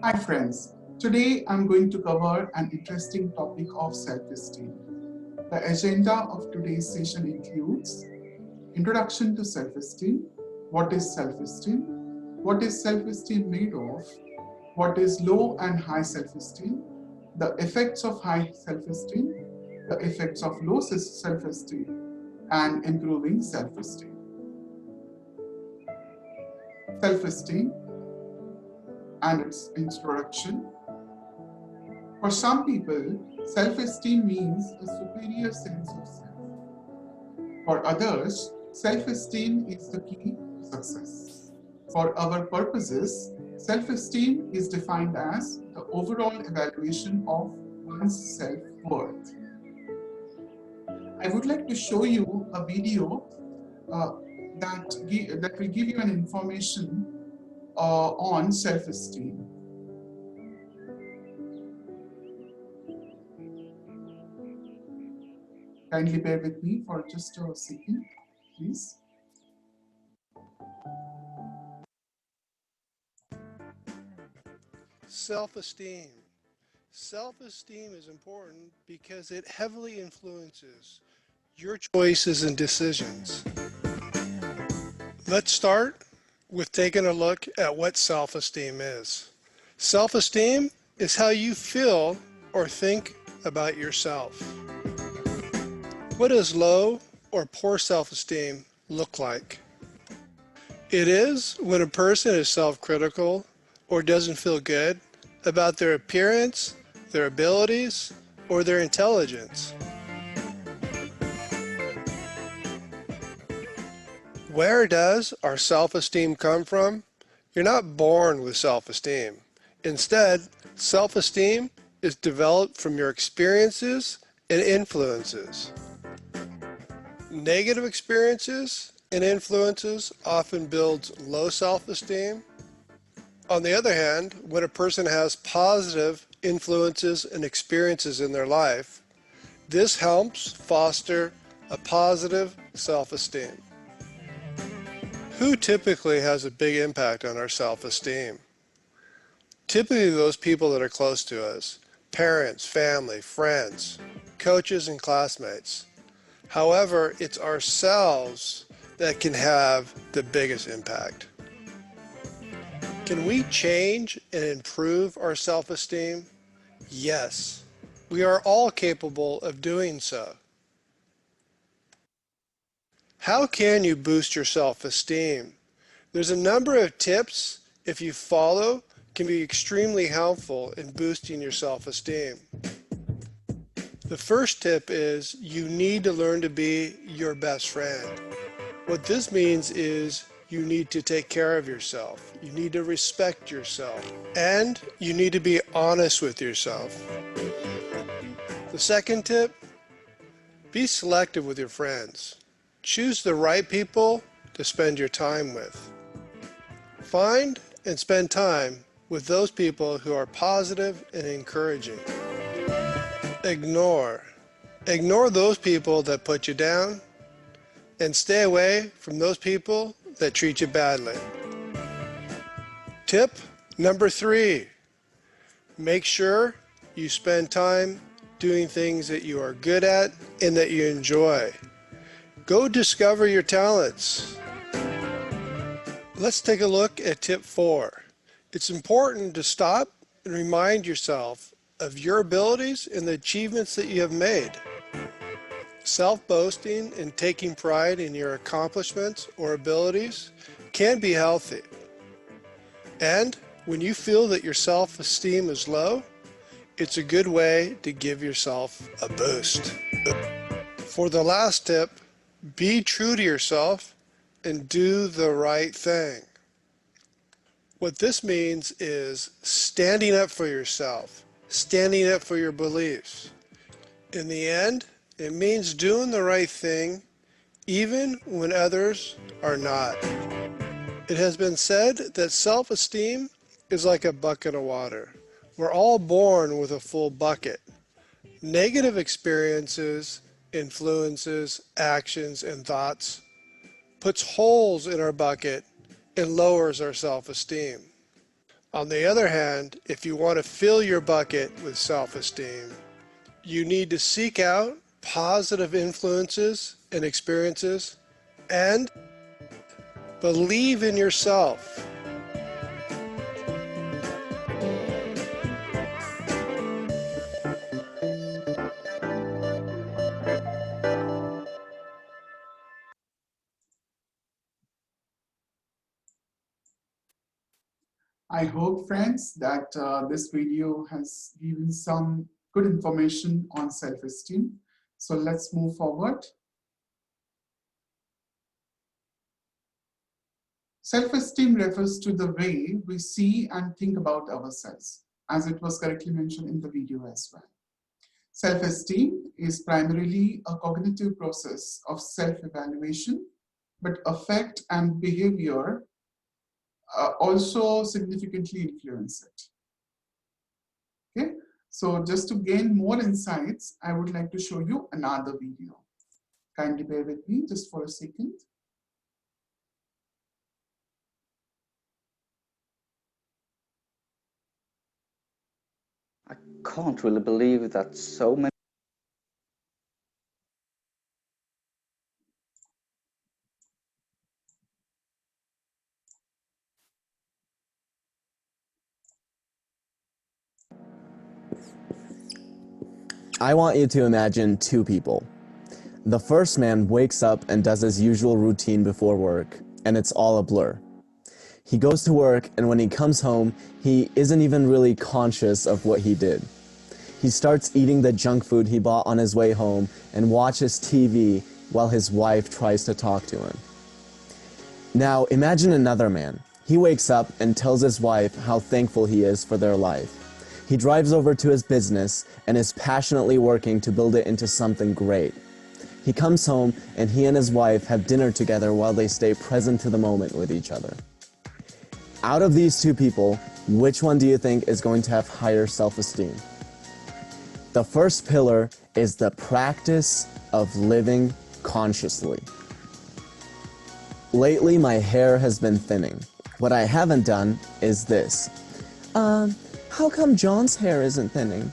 Hi friends, today I'm going to cover an interesting topic of self-esteem. The agenda of today's session includes introduction to self-esteem, what is self-esteem made of, what is low and high self-esteem, the effects of high self-esteem, the effects of low self-esteem, and improving self-esteem. Self-esteem and its introduction. For some people, self-esteem means a superior sense of self. For others, self-esteem is the key to success. For our purposes, self-esteem is defined as the overall evaluation of one's self-worth. I would like to show you a video that will give you an information on self-esteem. Kindly bear with me for just a second, please. Self-esteem. Self-esteem is important because it heavily influences your choices and decisions. Let's start with taking a look at what self-esteem is. Self-esteem is how you feel or think about yourself. What does low or poor self-esteem look like? It is when a person is self-critical or doesn't feel good about their appearance, their abilities, or their intelligence. Where does our self-esteem come from? You're not born with self-esteem. Instead, self-esteem is developed from your experiences and influences. Negative experiences and influences often build low self-esteem. On the other hand, when a person has positive influences and experiences in their life, this helps foster a positive self-esteem. Who typically has a big impact on our self-esteem? Typically those people that are close to us, parents, family, friends, coaches, and classmates. However, it's ourselves that can have the biggest impact. Can we change and improve our self-esteem? Yes, we are all capable of doing so. How can you boost your self-esteem? There's a number of tips, if you follow, can be extremely helpful in boosting your self-esteem. The first tip is you need to learn to be your best friend. What this means is you need to take care of yourself. You need to respect yourself. And you need to be honest with yourself. The second tip, be selective with your friends. Choose the right people to spend your time with. Find and spend time with those people who are positive and encouraging. Ignore those people that put you down, and stay away from those people that treat you badly. Tip number 3, make sure you spend time doing things that you are good at and that you enjoy. Go discover your talents. Let's take a look at tip 4. It's important to stop and remind yourself of your abilities and the achievements that you have made. Self-boasting and taking pride in your accomplishments or abilities can be healthy. And when you feel that your self-esteem is low, it's a good way to give yourself a boost. For the last tip, be true to yourself and do the right thing. What this means is standing up for yourself, standing up for your beliefs. In the end, it means doing the right thing even when others are not. It has been said that self-esteem is like a bucket of water. We're all born with a full bucket. Negative experiences, influences, actions, and thoughts puts holes in our bucket and lowers our self-esteem. On the other hand, if you want to fill your bucket with self-esteem, you need to seek out positive influences and experiences and believe in yourself. I hope, friends, that this video has given some good information on self-esteem. So let's move forward. Self-esteem refers to the way we see and think about ourselves, as it was correctly mentioned in the video as well. Self-esteem is primarily a cognitive process of self-evaluation, but affect and behavior also significantly influence it. Okay, so just to gain more insights, I would like to show you another video. Kindly bear with me just for a second. I can't really believe that so many I want you to imagine two people. The first man wakes up and does his usual routine before work, and it's all a blur. He goes to work, and when he comes home, he isn't even really conscious of what he did. He starts eating the junk food he bought on his way home and watches TV while his wife tries to talk to him. Now, imagine another man. He wakes up and tells his wife how thankful he is for their life. He drives over to his business and is passionately working to build it into something great. He comes home and he and his wife have dinner together while they stay present to the moment with each other. Out of these two people, which one do you think is going to have higher self-esteem? The first pillar is the practice of living consciously. Lately, my hair has been thinning. What I haven't done is this. How come John's hair isn't thinning?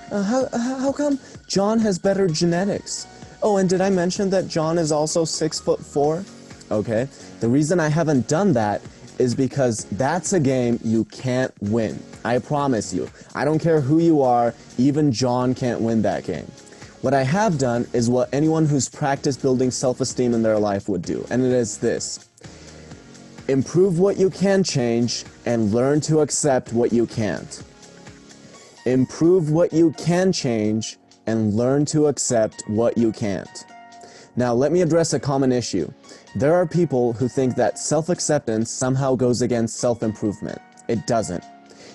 How come John has better genetics? Oh, and did I mention that John is also 6'4"? Okay, the reason I haven't done that is because that's a game you can't win. I promise you. I don't care who you are, even John can't win that game. What I have done is what anyone who's practiced building self-esteem in their life would do, and it is this. Improve what you can change and learn to accept what you can't. Improve what you can change and learn to accept what you can't. Now, let me address a common issue. There are people who think that self-acceptance somehow goes against self-improvement. It doesn't.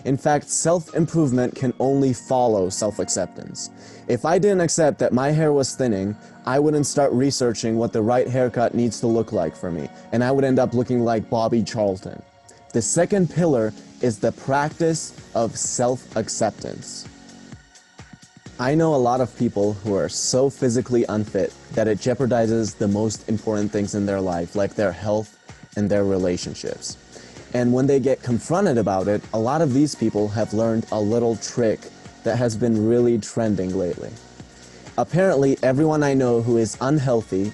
In fact, self-improvement can only follow self-acceptance. If I didn't accept that my hair was thinning, I wouldn't start researching what the right haircut needs to look like for me, and I would end up looking like Bobby Charlton. The second pillar is the practice of self-acceptance. I know a lot of people who are so physically unfit that it jeopardizes the most important things in their life, like their health and their relationships. And when they get confronted about it, a lot of these people have learned a little trick that has been really trending lately. Apparently, everyone I know who is unhealthy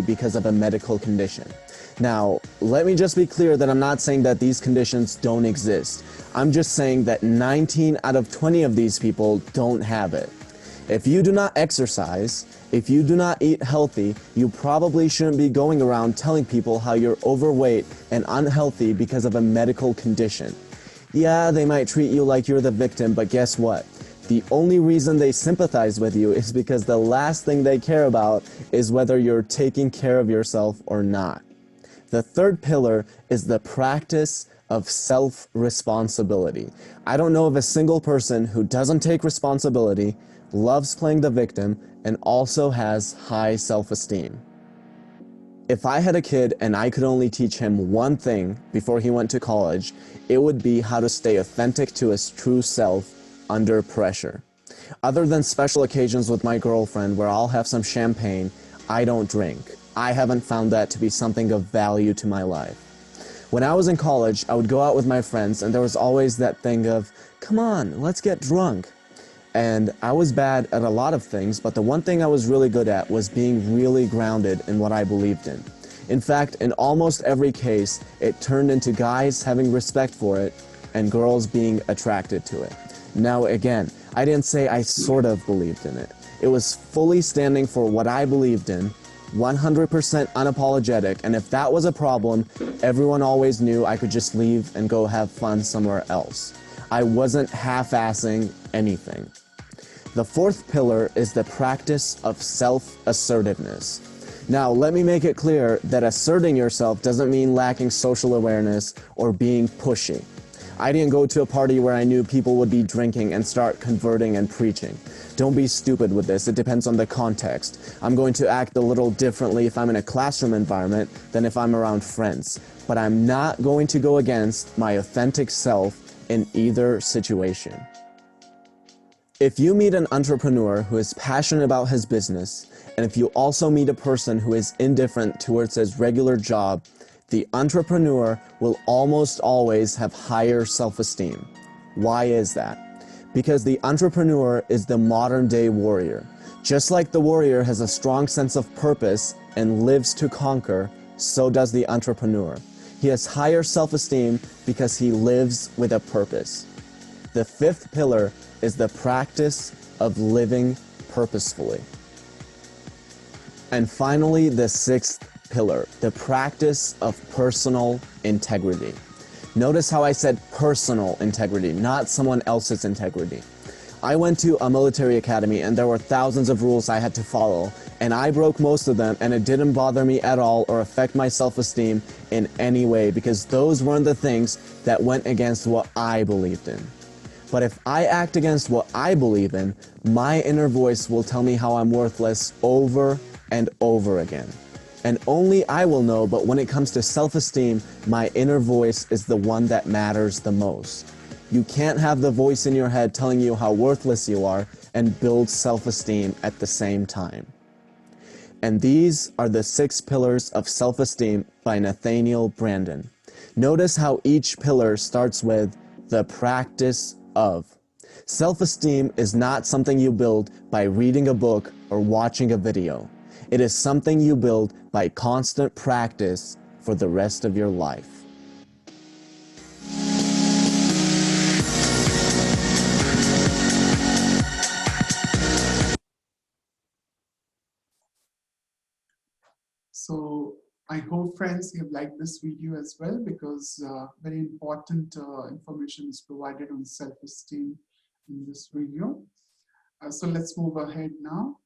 because of a medical condition. Now, let me just be clear that I'm not saying that these conditions don't exist. I'm just saying that 19 out of 20 of these people don't have it. If you do not exercise, if you do not eat healthy, you probably shouldn't be going around telling people how you're overweight and unhealthy because of a medical condition. Yeah, they might treat you like you're the victim, but guess what? The only reason they sympathize with you is because the last thing they care about is whether you're taking care of yourself or not. The third pillar is the practice of self-responsibility. I don't know of a single person who doesn't take responsibility, loves playing the victim, and also has high self-esteem. If I had a kid and I could only teach him one thing before he went to college, it would be how to stay authentic to his true self under pressure. Other than special occasions with my girlfriend where I'll have some champagne, I don't drink. I haven't found that to be something of value to my life. When I was in college, I would go out with my friends, and there was always that thing of, come on, let's get drunk. And I was bad at a lot of things, but the one thing I was really good at was being really grounded in what I believed in. In fact, in almost every case, it turned into guys having respect for it and girls being attracted to it. Now again, I didn't say I sort of believed in it. It was fully standing for what I believed in, 100% unapologetic, and if that was a problem, everyone always knew I could just leave and go have fun somewhere else. I wasn't half-assing anything. The fourth pillar is the practice of self-assertiveness. Now, let me make it clear that asserting yourself doesn't mean lacking social awareness or being pushy. I didn't go to a party where I knew people would be drinking and start converting and preaching. Don't be stupid with this, it depends on the context. I'm going to act a little differently if I'm in a classroom environment than if I'm around friends. But I'm not going to go against my authentic self in either situation. If you meet an entrepreneur who is passionate about his business, and if you also meet a person who is indifferent towards his regular job, the entrepreneur will almost always have higher self-esteem. Why is that? Because the entrepreneur is the modern-day warrior. Just like the warrior has a strong sense of purpose and lives to conquer, so does the entrepreneur. He has higher self-esteem because he lives with a purpose. The fifth pillar is the practice of living purposefully. And finally, the sixth pillar, the practice of personal integrity. Notice how I said personal integrity, not someone else's integrity. I went to a military academy and there were thousands of rules I had to follow, and I broke most of them, and it didn't bother me at all or affect my self-esteem in any way because those weren't the things that went against what I believed in. But if I act against what I believe in, my inner voice will tell me how I'm worthless over and over again. And only I will know, but when it comes to self-esteem, my inner voice is the one that matters the most. You can't have the voice in your head telling you how worthless you are and build self-esteem at the same time. And these are the 6 pillars of self-esteem by Nathaniel Branden. Notice how each pillar starts with the practice of. Self-esteem is not something you build by reading a book or watching a video. It is something you build by constant practice for the rest of your life. So I hope, friends, you have liked this video as well, because very important information is provided on self-esteem in this video. So let's move ahead now.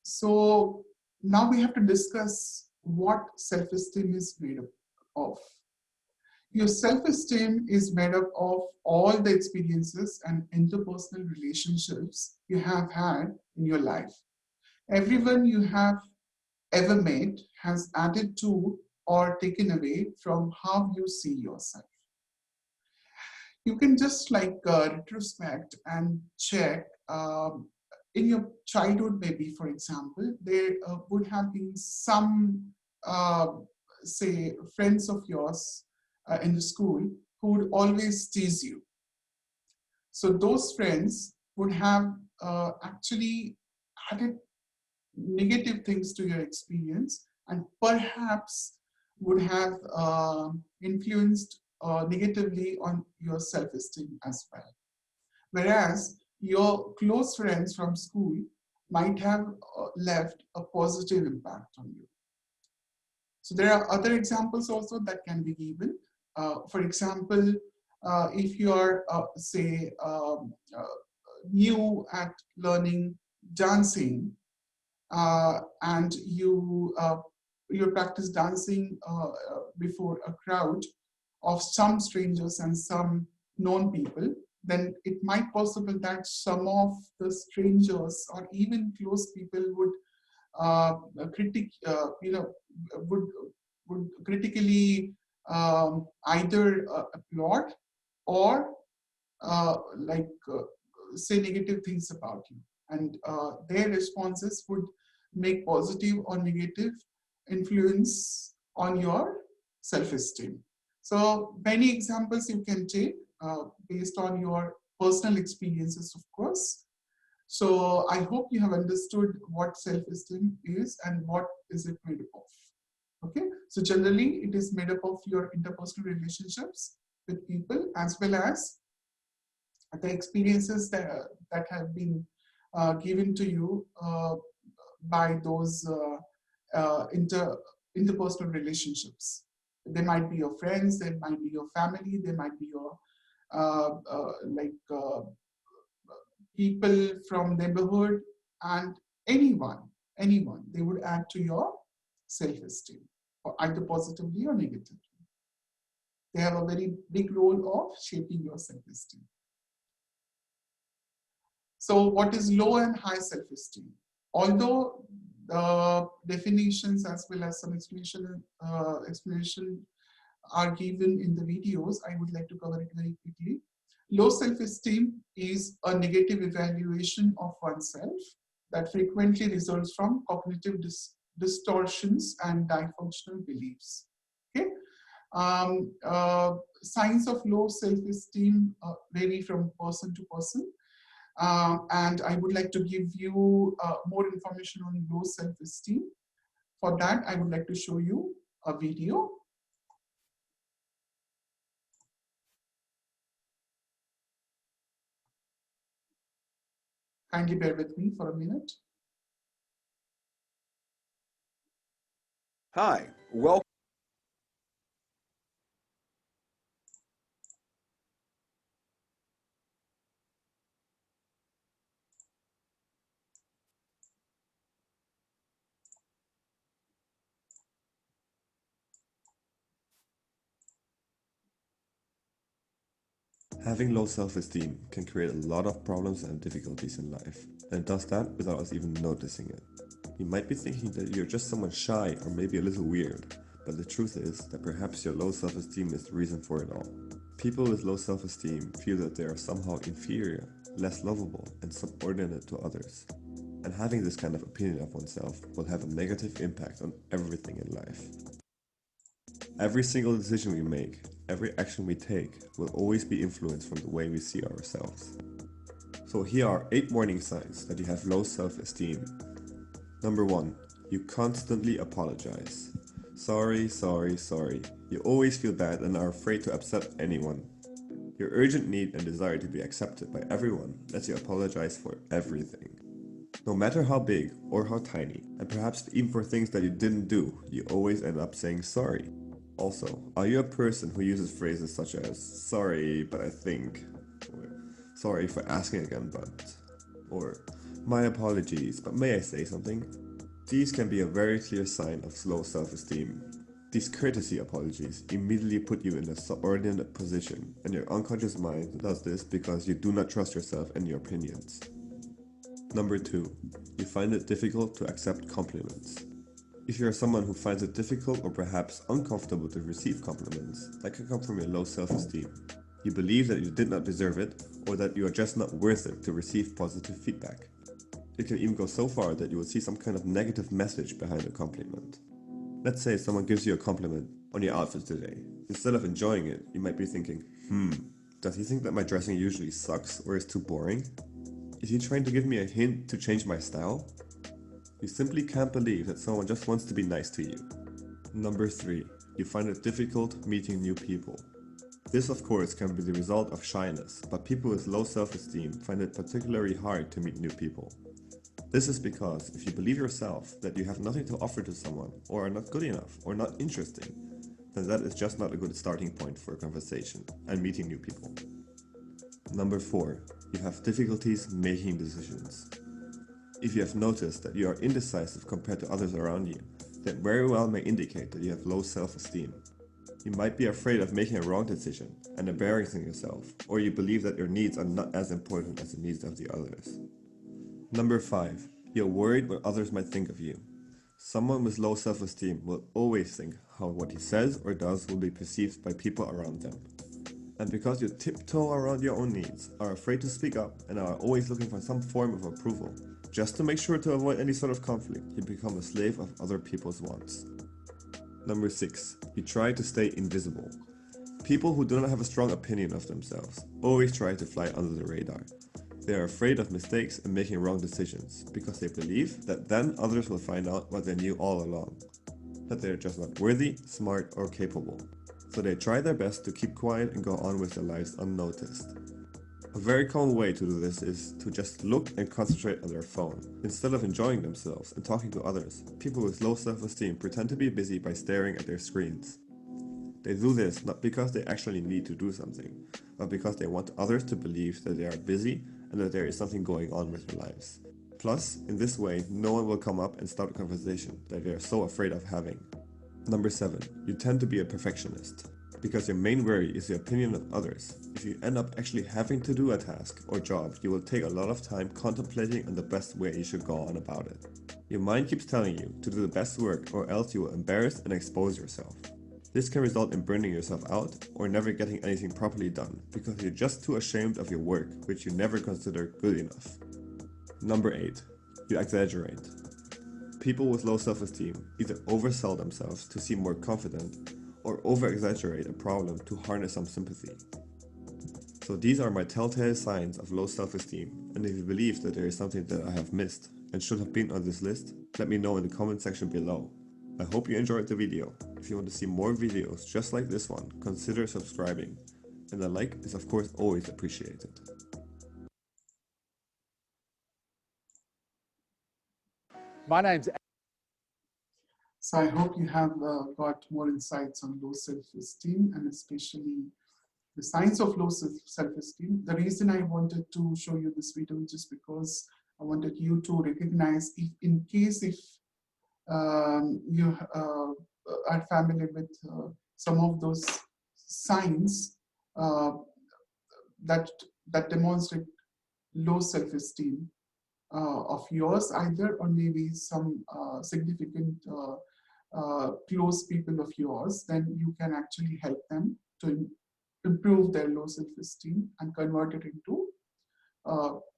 So now we have to discuss what self-esteem is made up of. Your self-esteem is made up of all the experiences and interpersonal relationships you have had in your life. Everyone you have ever met has added to or taken away from how you see yourself. You can just retrospect and check in your childhood, maybe, for example, there would have been some, uh, say, friends of yours in the school who would always tease you. So those friends would have actually added negative things to your experience and perhaps would have influenced negatively on your self-esteem as well. Whereas your close friends from school might have left a positive impact on you. So there are other examples also that can be given. For example, if you are, say, new at learning dancing, and you practice dancing before a crowd of some strangers and some known people, then it might possible that some of the strangers or even close people would would critically either applaud or say negative things about you, and their responses would make positive or negative influence on your self-esteem. So many examples you can take based on your personal experiences, of course. So I hope you have understood what self-esteem is and what is it made up of. Okay, so generally it is made up of your interpersonal relationships with people, as well as the experiences that have been given to you by those interpersonal relationships. They might be your friends, they might be your family, they might be your people from neighborhood, and anyone, they would add to your self-esteem, or either positively or negatively. They have a very big role of shaping your self-esteem. So what is low and high self-esteem? Although the definitions as well as some explanation are given in the videos, I would like to cover it very quickly. Low self-esteem is a negative evaluation of oneself that frequently results from cognitive distortions and dysfunctional beliefs. Okay. Signs of low self-esteem vary from person to person. And I would like to give you more information on low self-esteem. For that, I would like to show you a video. Kindly bear with me for a minute. Hi, welcome. Having low self-esteem can create a lot of problems and difficulties in life, and it does that without us even noticing it. You might be thinking that you're just someone shy or maybe a little weird, but the truth is that perhaps your low self-esteem is the reason for it all. People with low self-esteem feel that they are somehow inferior, less lovable, and subordinate to others. And having this kind of opinion of oneself will have a negative impact on everything in life. Every single decision we make, every action we take, will always be influenced from the way we see ourselves. So here are 8 warning signs that you have low self-esteem. Number 1. You constantly apologize. Sorry, sorry, sorry. You always feel bad and are afraid to upset anyone. Your urgent need and desire to be accepted by everyone lets you apologize for everything. No matter how big or how tiny, and perhaps even for things that you didn't do, you always end up saying sorry. Also, are you a person who uses phrases such as, sorry, but I think, or sorry for asking again, but, or my apologies, but may I say something? These can be a very clear sign of low self-esteem. These courtesy apologies immediately put you in a subordinate position, and your unconscious mind does this because you do not trust yourself and your opinions. Number 2. You find it difficult to accept compliments. If you are someone who finds it difficult or perhaps uncomfortable to receive compliments, that can come from your low self-esteem. You believe that you did not deserve it, or that you are just not worth it to receive positive feedback. It can even go so far that you will see some kind of negative message behind a compliment. Let's say someone gives you a compliment on your outfit today. Instead of enjoying it, you might be thinking, does he think that my dressing usually sucks or is too boring? Is he trying to give me a hint to change my style? You simply can't believe that someone just wants to be nice to you. Number 3. You find it difficult meeting new people. This of course can be the result of shyness, but people with low self-esteem find it particularly hard to meet new people. This is because if you believe yourself that you have nothing to offer to someone, or are not good enough, or not interesting, then that is just not a good starting point for a conversation and meeting new people. Number 4. You have difficulties making decisions. If you have noticed that you are indecisive compared to others around you, that very well may indicate that you have low self-esteem. You might be afraid of making a wrong decision and embarrassing yourself, or you believe that your needs are not as important as the needs of the others. Number 5. You're worried what others might think of you. Someone with low self-esteem will always think how what he says or does will be perceived by people around them. And because you tiptoe around your own needs, are afraid to speak up, and are always looking for some form of approval, just to make sure to avoid any sort of conflict, you become a slave of other people's wants. Number 6. You try to stay invisible. People who do not have a strong opinion of themselves always try to fly under the radar. They are afraid of mistakes and making wrong decisions because they believe that then others will find out what they knew all along, that they are just not worthy, smart, or capable. So they try their best to keep quiet and go on with their lives unnoticed. A very common way to do this is to just look and concentrate on their phone. Instead of enjoying themselves and talking to others, people with low self-esteem pretend to be busy by staring at their screens. They do this not because they actually need to do something, but because they want others to believe that they are busy and that there is something going on with their lives. Plus, in this way, no one will come up and start a conversation that they are so afraid of having. Number 7. You tend to be a perfectionist. Because your main worry is the opinion of others, if you end up actually having to do a task or job, you will take a lot of time contemplating on the best way you should go on about it. Your mind keeps telling you to do the best work or else you will embarrass and expose yourself. This can result in burning yourself out or never getting anything properly done because you're just too ashamed of your work, which you never consider good enough. Number 8. You exaggerate. People with low self-esteem either oversell themselves to seem more confident or over-exaggerate a problem to harness some sympathy. So these are my telltale signs of low self-esteem, and if you believe that there is something that I have missed and should have been on this list, let me know in the comment section below. I hope you enjoyed the video. If you want to see more videos just like this one, consider subscribing, and a like is of course always appreciated. My name's So I hope you have got more insights on low self-esteem and especially the signs of low self-esteem. The reason I wanted to show you this video is just because I wanted you to recognize if in case if you are familiar with some of those signs that demonstrate low self-esteem of yours either, or maybe some significant close people of yours, then you can actually help them to improve their low self-esteem and convert it into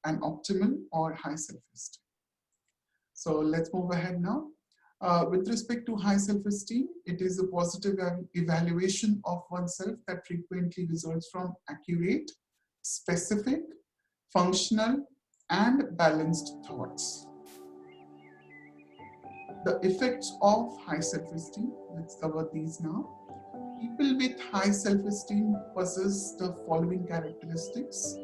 an optimal or high self-esteem. So let's move ahead now. With respect to high self-esteem, it is a positive evaluation of oneself that frequently results from accurate, specific, functional, and balanced thoughts. The effects of high self-esteem, let's cover these now. People with high self-esteem possess the following characteristics.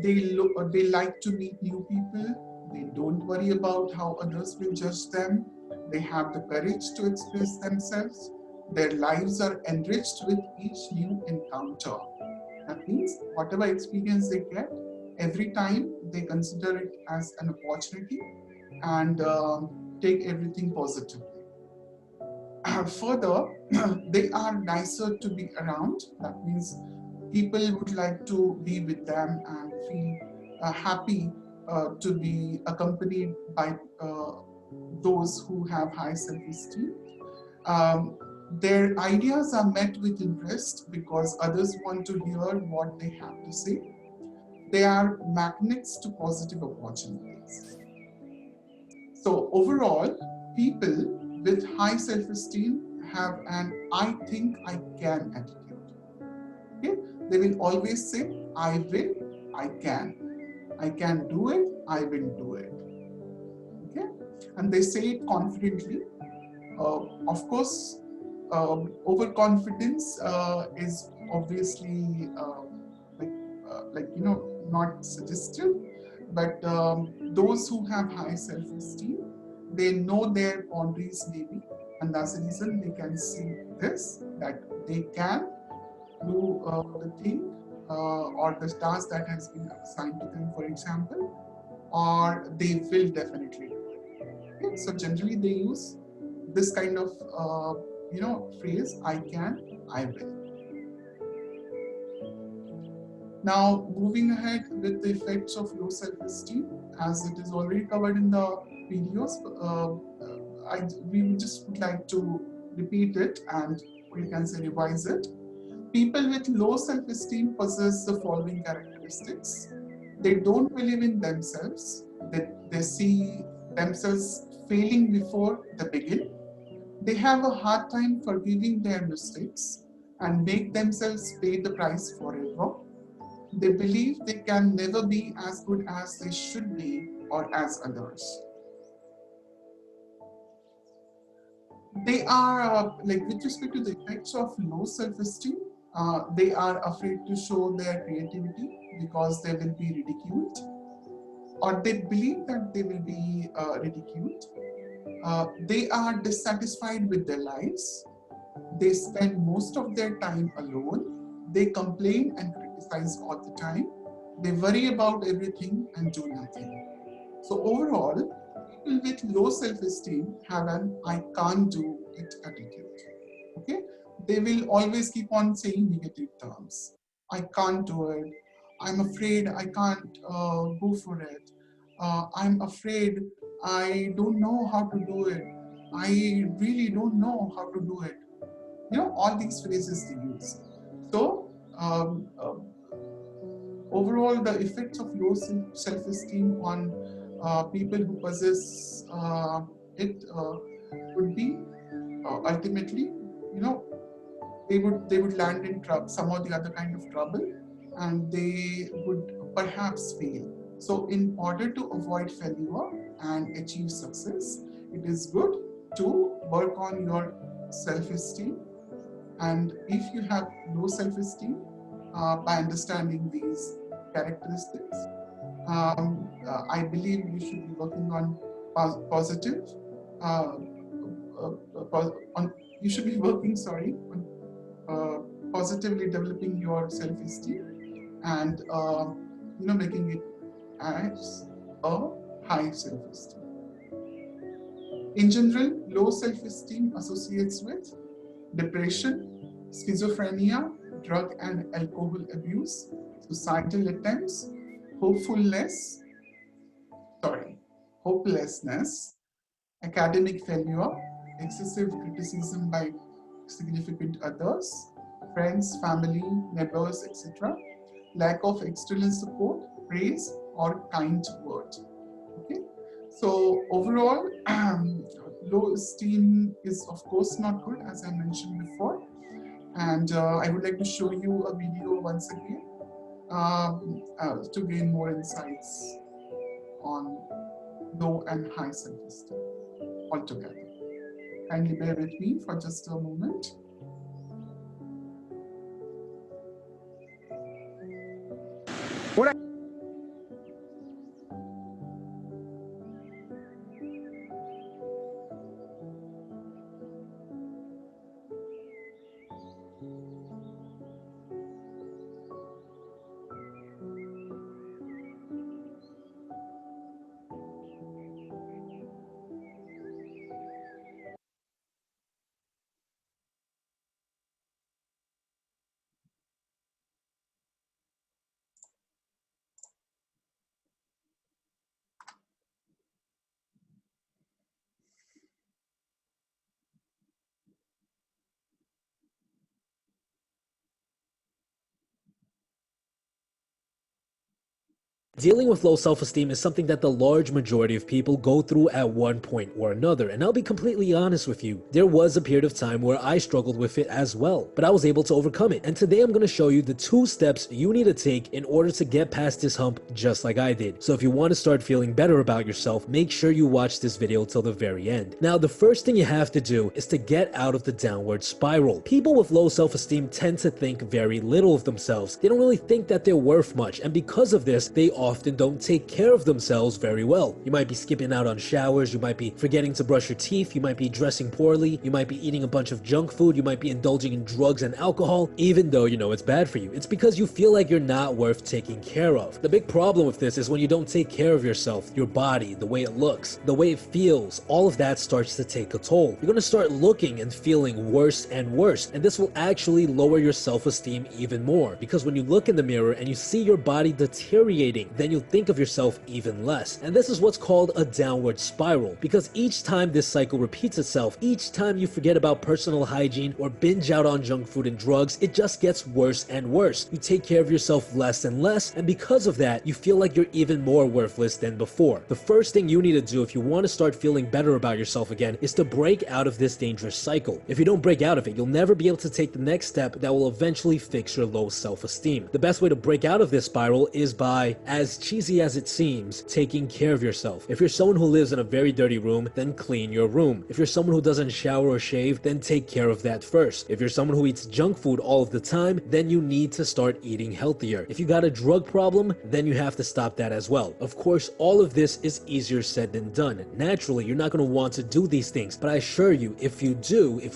They like to meet new people. They don't worry about how others will judge them. They have the courage to express themselves. Their lives are enriched with each new encounter. That means whatever experience they get, every time they consider it as an opportunity and take everything positively. Further, they are nicer to be around. That means people would like to be with them and feel happy to be accompanied by those who have high self-esteem. Their ideas are met with interest because others want to hear what they have to say. They are magnets to positive opportunities. So overall, people with high self-esteem have an I think I can attitude. Okay? They will always say, I will, I can do it, I will do it. Okay? And they say it confidently. Of course, overconfidence is obviously not suggestive, but those who have high self-esteem, they know their boundaries maybe, and that's the reason they can say this, that they can do the thing or the task that has been assigned to them, for example, or they will definitely do it. Okay? So generally they use this kind of phrase, I can, I will. Now, moving ahead with the effects of low self-esteem, as it is already covered in the videos, we just would like to repeat it and you can say revise it. People with low self-esteem possess the following characteristics. They don't believe in themselves. They see themselves failing before they begin. They have a hard time forgiving their mistakes and make themselves pay the price forever. They believe they can never be as good as they should be or as others. They are, with respect to the effects of low self-esteem, they are afraid to show their creativity because they will be ridiculed, or they believe that they will be ridiculed. They are dissatisfied with their lives. They spend most of their time alone. They complain and criticize all the time. They worry about everything and do nothing. So overall, people with low self-esteem have an "I can't do it" attitude. Okay, they will always keep on saying negative terms. I can't do it. I'm afraid I can't go for it. I'm afraid I don't know how to do it. I really don't know how to do it. All these phrases they use. So overall, the effects of low self-esteem on people who possess it would be ultimately, they would land in some or the other kind of trouble, and they would perhaps fail. So in order to avoid failure and achieve success, it is good to work on your self-esteem. And if you have low self-esteem, by understanding these characteristics, I believe you should be working on positive, you should be working, on positively developing your self-esteem and making it as a high self-esteem. In general, low self-esteem associates with depression, schizophrenia, drug and alcohol abuse, suicidal attempts, hopelessness, academic failure, excessive criticism by significant others, friends, family, neighbors, etc., lack of external support, praise, or kind word. Okay, so overall, low esteem is of course not good, as I mentioned before, and I would like to show you a video once again to gain more insights on low and high self-esteem altogether. Kindly bear with me for just a moment. Dealing with low self-esteem is something that the large majority of people go through at one point or another, and I'll be completely honest with you, there was a period of time where I struggled with it as well, but I was able to overcome it. And today I'm going to show you the 2 steps you need to take in order to get past this hump just like I did. So if you want to start feeling better about yourself, make sure you watch this video till the very end. Now, the first thing you have to do is to get out of the downward spiral. People with low self-esteem tend to think very little of themselves. They don't really think that they're worth much, and because of this, they often don't take care of themselves very well. You might be skipping out on showers, you might be forgetting to brush your teeth, you might be dressing poorly, you might be eating a bunch of junk food, you might be indulging in drugs and alcohol, even though you know it's bad for you. It's because you feel like you're not worth taking care of. The big problem with this is when you don't take care of yourself, your body, the way it looks, the way it feels, all of that starts to take a toll. You're gonna start looking and feeling worse and worse, and this will actually lower your self-esteem even more, because when you look in the mirror and you see your body deteriorating, then you'll think of yourself even less. And this is what's called a downward spiral, because each time this cycle repeats itself, each time you forget about personal hygiene or binge out on junk food and drugs, it just gets worse and worse. You take care of yourself less and less, and because of that, you feel like you're even more worthless than before. The first thing you need to do if you want to start feeling better about yourself again is to break out of this dangerous cycle. If you don't break out of it, you'll never be able to take the next step that will eventually fix your low self-esteem. The best way to break out of this spiral is by, as cheesy as it seems, taking care of yourself. If you're someone who lives in a very dirty room, then clean your room. If you're someone who doesn't shower or shave, then take care of that first. If you're someone who eats junk food all of the time, then you need to start eating healthier. If you got a drug problem, then you have to stop that as well. Of course, all of this is easier said than done. Naturally, you're not going to want to do these things, but I assure you, if you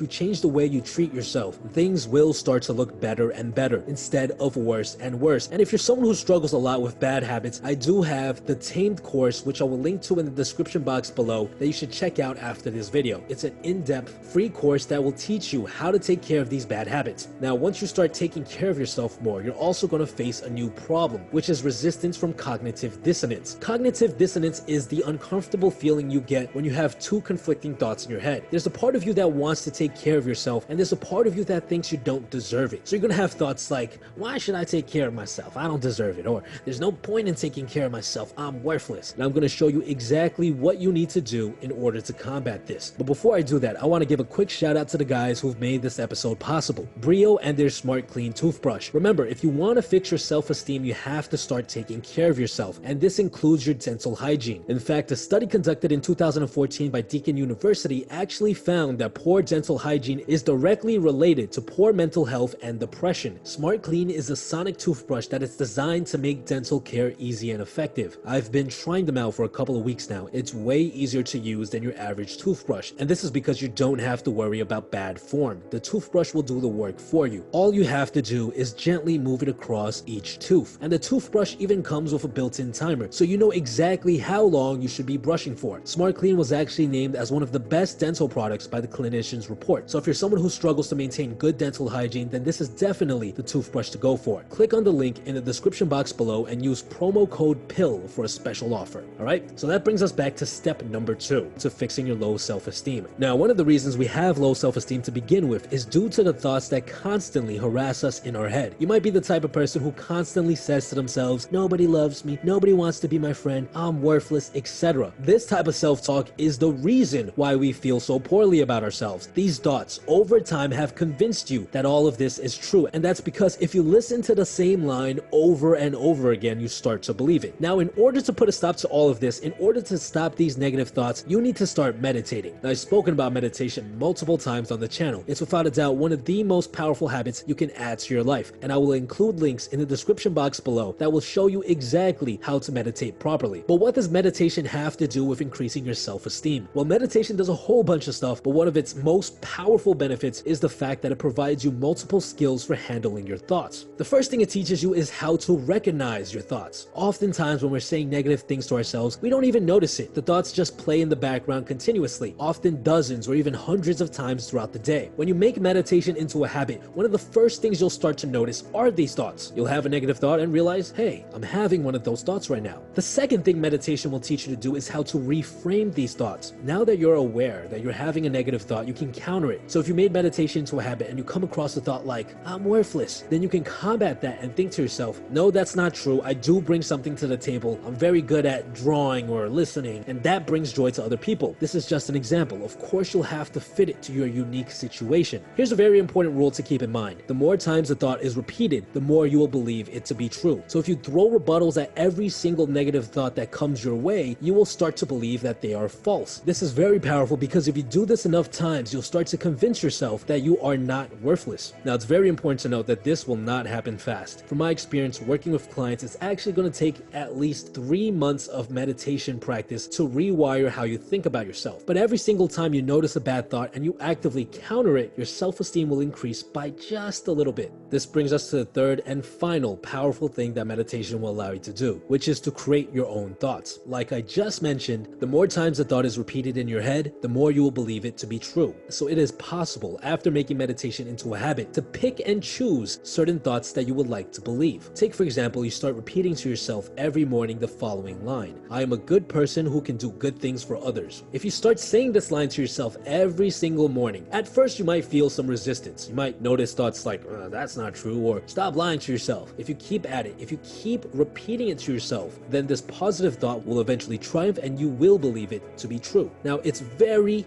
change the way you treat yourself, things will start to look better and better instead of worse and worse. And if you're someone who struggles a lot with bad habits, I do have the Tamed course, which I will link to in the description box below, that you should check out after this video. It's an in-depth free course that will teach you how to take care of these bad habits. Now, once you start taking care of yourself more, you're also going to face a new problem, which is resistance from cognitive dissonance. Cognitive dissonance is the uncomfortable feeling you get when you have two conflicting thoughts in your head. There's a part of you that wants to take care of yourself, and there's a part of you that thinks you don't deserve it. So you're going to have thoughts like, why should I take care of myself? I don't deserve it. Or there's no point in taking care of myself. I'm worthless. And I'm going to show you exactly what you need to do in order to combat this. But before I do that, I want to give a quick shout out to the guys who've made this episode possible. Brio and their Smart Clean toothbrush. Remember, if you want to fix your self-esteem, you have to start taking care of yourself. And this includes your dental hygiene. In fact, a study conducted in 2014 by Deakin University actually found that poor dental hygiene is directly related to poor mental health and depression. Smart Clean is a sonic toothbrush that is designed to make dental care easy and effective. I've been trying them out for a couple of weeks now. It's way easier to use than your average toothbrush, and this is because you don't have to worry about bad form. The toothbrush will do the work for you. All you have to do is gently move it across each tooth, and the toothbrush even comes with a built-in timer, so you know exactly how long you should be brushing for. Smart Clean was actually named as one of the best dental products by the Clinician's Report. So if you're someone who struggles to maintain good dental hygiene, then this is definitely the toothbrush to go for. Click on the link in the description box below and use promo code PILL for a special offer. Alright, so that brings us back to step number 2, to fixing your low self-esteem. Now, one of the reasons we have low self-esteem to begin with is due to the thoughts that constantly harass us in our head. You might be the type of person who constantly says to themselves, nobody loves me, nobody wants to be my friend, I'm worthless, etc. This type of self-talk is the reason why we feel so poorly about ourselves. These thoughts over time have convinced you that all of this is true, and that's because if you listen to the same line over and over again, you start to believe it. Now, in order to put a stop to all of this, in order to stop these negative thoughts, you need to start meditating. Now, I've spoken about meditation multiple times on the channel. It's without a doubt one of the most powerful habits you can add to your life, and I will include links in the description box below that will show you exactly how to meditate properly. But what does meditation have to do with increasing your self-esteem? Well, meditation does a whole bunch of stuff, but one of its most powerful benefits is the fact that it provides you multiple skills for handling your thoughts. The first thing it teaches you is how to recognize your thoughts. Oftentimes when we're saying negative things to ourselves, we don't even notice it. The thoughts just play in the background continuously, often dozens or even hundreds of times throughout the day. When you make meditation into a habit, one of the first things you'll start to notice are these thoughts. You'll have a negative thought and realize, hey, I'm having one of those thoughts right now. The second thing meditation will teach you to do is how to reframe these thoughts. Now that you're aware that you're having a negative thought, you can counter it. So if you made meditation into a habit and you come across a thought like, I'm worthless, then you can combat that and think to yourself, no, that's not true. I do bring something to the table. I'm very good at drawing or listening, and that brings joy to other people. This is just an example. Of course, you'll have to fit it to your unique situation. Here's a very important rule to keep in mind. The more times a thought is repeated, the more you will believe it to be true. So if you throw rebuttals at every single negative thought that comes your way, you will start to believe that they are false. This is very powerful because if you do this enough times, you'll start to convince yourself that you are not worthless. Now, it's very important to note that this will not happen fast. From my experience working with clients, it's actually going to take at least 3 months of meditation practice to rewire how you think about yourself. But every single time you notice a bad thought and you actively counter it, your self-esteem will increase by just a little bit. This brings us to the third and final powerful thing that meditation will allow you to do, which is to create your own thoughts. Like I just mentioned, the more times a thought is repeated in your head, the more you will believe it to be true. So it is possible, after making meditation into a habit, to pick and choose certain thoughts that you would like to believe. Take, for example, you start repeating to yourself every morning the following line: I am a good person who can do good things for others. If you start saying this line to yourself every single morning, at first you might feel some resistance. You might notice thoughts like, that's not true, or stop lying to yourself. If you keep at it, if you keep repeating it to yourself, then this positive thought will eventually triumph and you will believe it to be true. Now, it's very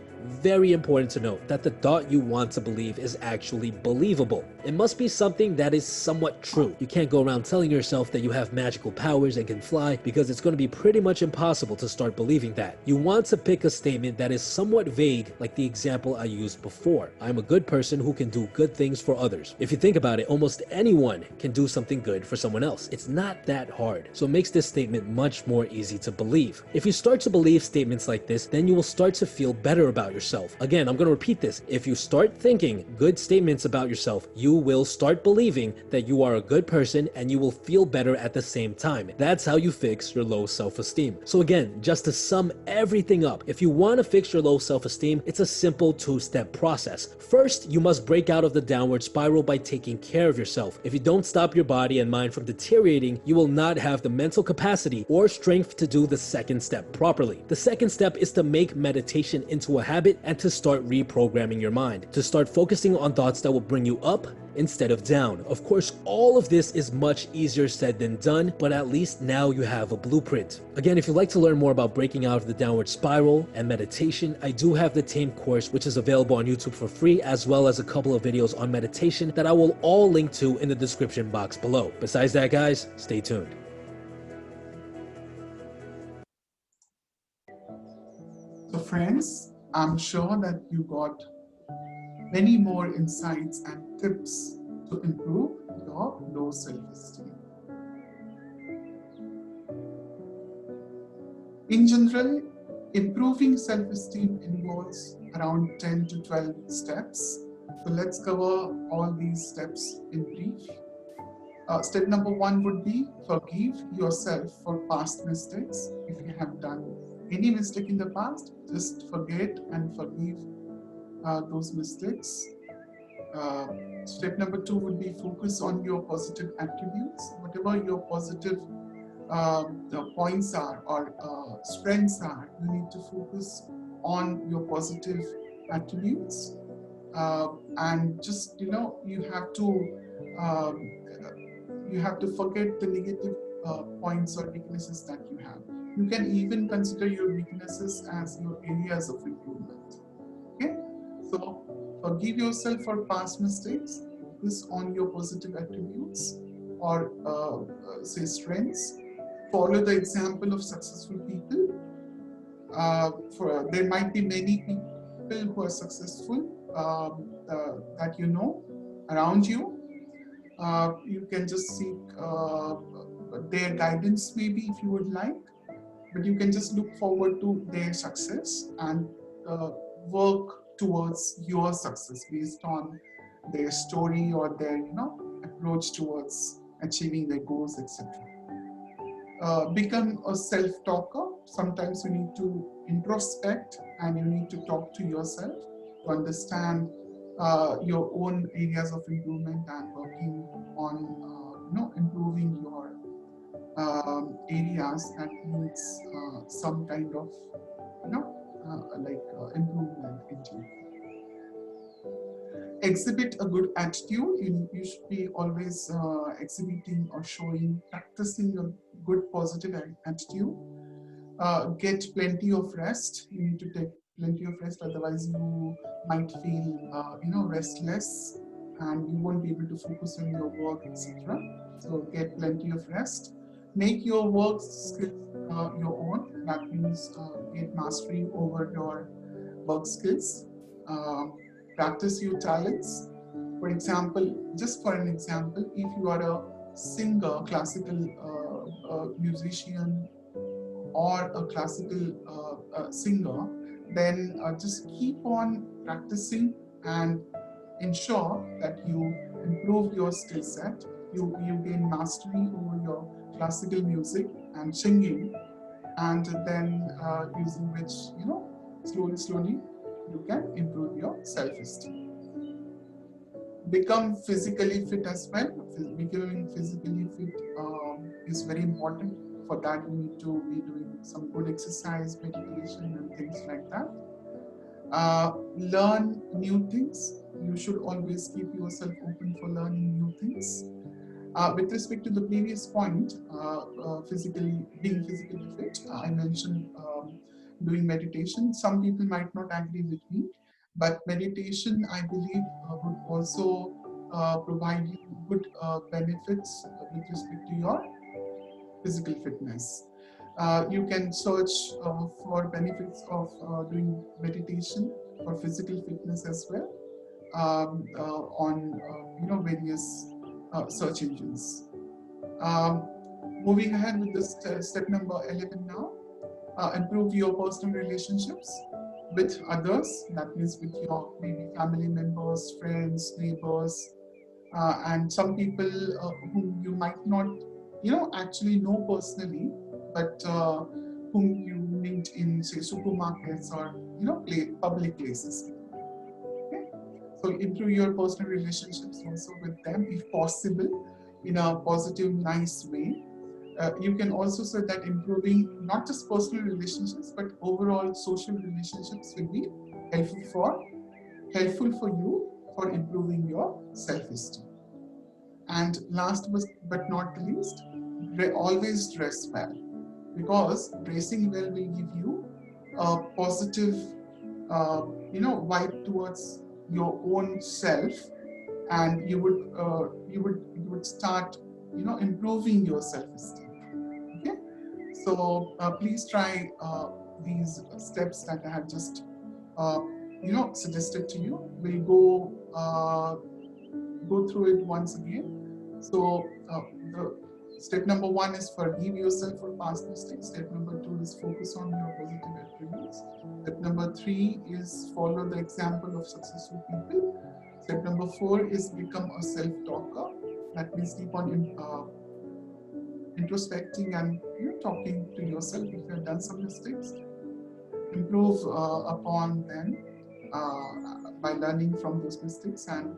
important to note that the thought you want to believe is actually believable. It must be something that is somewhat true. You can't go around telling yourself that you have magical powers and can fly, because it's going to be pretty much impossible to start believing that. You want to pick a statement that is somewhat vague, like the example I used before. I'm a good person who can do good things for others. If you think about it, almost anyone can do something good for someone else. It's not that hard. So it makes this statement much more easy to believe. If you start to believe statements like this, then you will start to feel better about yourself. Again, I'm going to repeat this. If you start thinking good statements about yourself, you will start believing that you are a good person and you will feel better at the same time. That's how you fix your low self-esteem. So again, just to sum everything up, if you want to fix your low self-esteem, it's a simple two-step process. First, you must break out of the downward spiral by taking care of yourself. If you don't stop your body and mind from deteriorating, you will not have the mental capacity or strength to do the second step properly. The second step is to make meditation into a habit and to start reprogramming your mind, to start focusing on thoughts that will bring you up instead of down. Of course, all of this is much easier said than done, but at least now you have a blueprint. Again, if you'd like to learn more about breaking out of the downward spiral and meditation, I do have the Tame course, which is available on YouTube for free, as well as a couple of videos on meditation that I will all link to in the description box below. Besides that, guys, stay tuned. So friends, I'm sure that you got many more insights and tips to improve your low self-esteem. In general, improving self-esteem involves around 10 to 12 steps. So let's cover all these steps in brief. Step number 1 would be forgive yourself for past mistakes. If you have done any mistake in the past, just forget and forgive those mistakes. Step number 2 would be focus on your positive attributes. Whatever your positive points are or strengths are, you need to focus on your positive attributes, and just you have to forget the negative points or weaknesses that you have. You can even consider your weaknesses as your areas of improvement. Okay, so forgive yourself for past mistakes, focus on your positive attributes or say strengths. Follow the example of successful people. There might be many people who are successful that you know around you. You can just seek their guidance maybe if you would like, but you can just look forward to their success and work towards your success based on their story or their approach towards achieving their goals, etc. Become a self-talker. Sometimes you need to introspect and you need to talk to yourself to understand your own areas of improvement and working on improving your areas that needs some kind of improvement into. Exhibit a good attitude. You should be always exhibiting or showing, practicing a good positive attitude. Get plenty of rest. You need to take plenty of rest, otherwise you might feel restless and you won't be able to focus on your work, etc. So get plenty of rest. Make your work skills your own. That means get mastery over your work skills. Practice your talents. For example, just for an example, if you are a singer, classical musician, or a classical singer, then just keep on practicing and ensure that you improve your skill set. You gain mastery over your classical music and singing, and then using which slowly you can improve your self-esteem. Become physically fit as well. Becoming physically fit is very important. For that, you need to be doing some good exercise, meditation, and things like that. Learn new things. You should always keep yourself open for learning new things. With respect to the previous point, being physically fit, I mentioned doing meditation. Some people might not agree with me, but meditation, I believe, would also provide you good benefits with respect to your physical fitness. You can search for benefits of doing meditation for physical fitness as well on various search engines. Moving ahead with this step number 11 now, improve your personal relationships with others. That means with your maybe family members, friends, neighbors, and some people whom you might not, actually know personally, but whom you meet in, say, supermarkets or public places. Okay? So improve your personal relationships also with them, if possible, in a positive, nice way. You can also say that improving not just personal relationships, but overall social relationships will be helpful for you for improving your self-esteem. And last but not least, always dress well, because dressing well will give you a positive, vibe towards your own self, and you would start, improving your self-esteem. Okay, so please try these steps that I have just, suggested to you. We'll go through it once again. So the step number 1 is forgive yourself for past mistakes. Step number 2 is focus on your positive attributes. Step number 3 is follow the example of successful people. Step number 4 is become a self-talker. That means keep on introspecting and talking to yourself if you have done some mistakes. Improve upon them by learning from those mistakes, and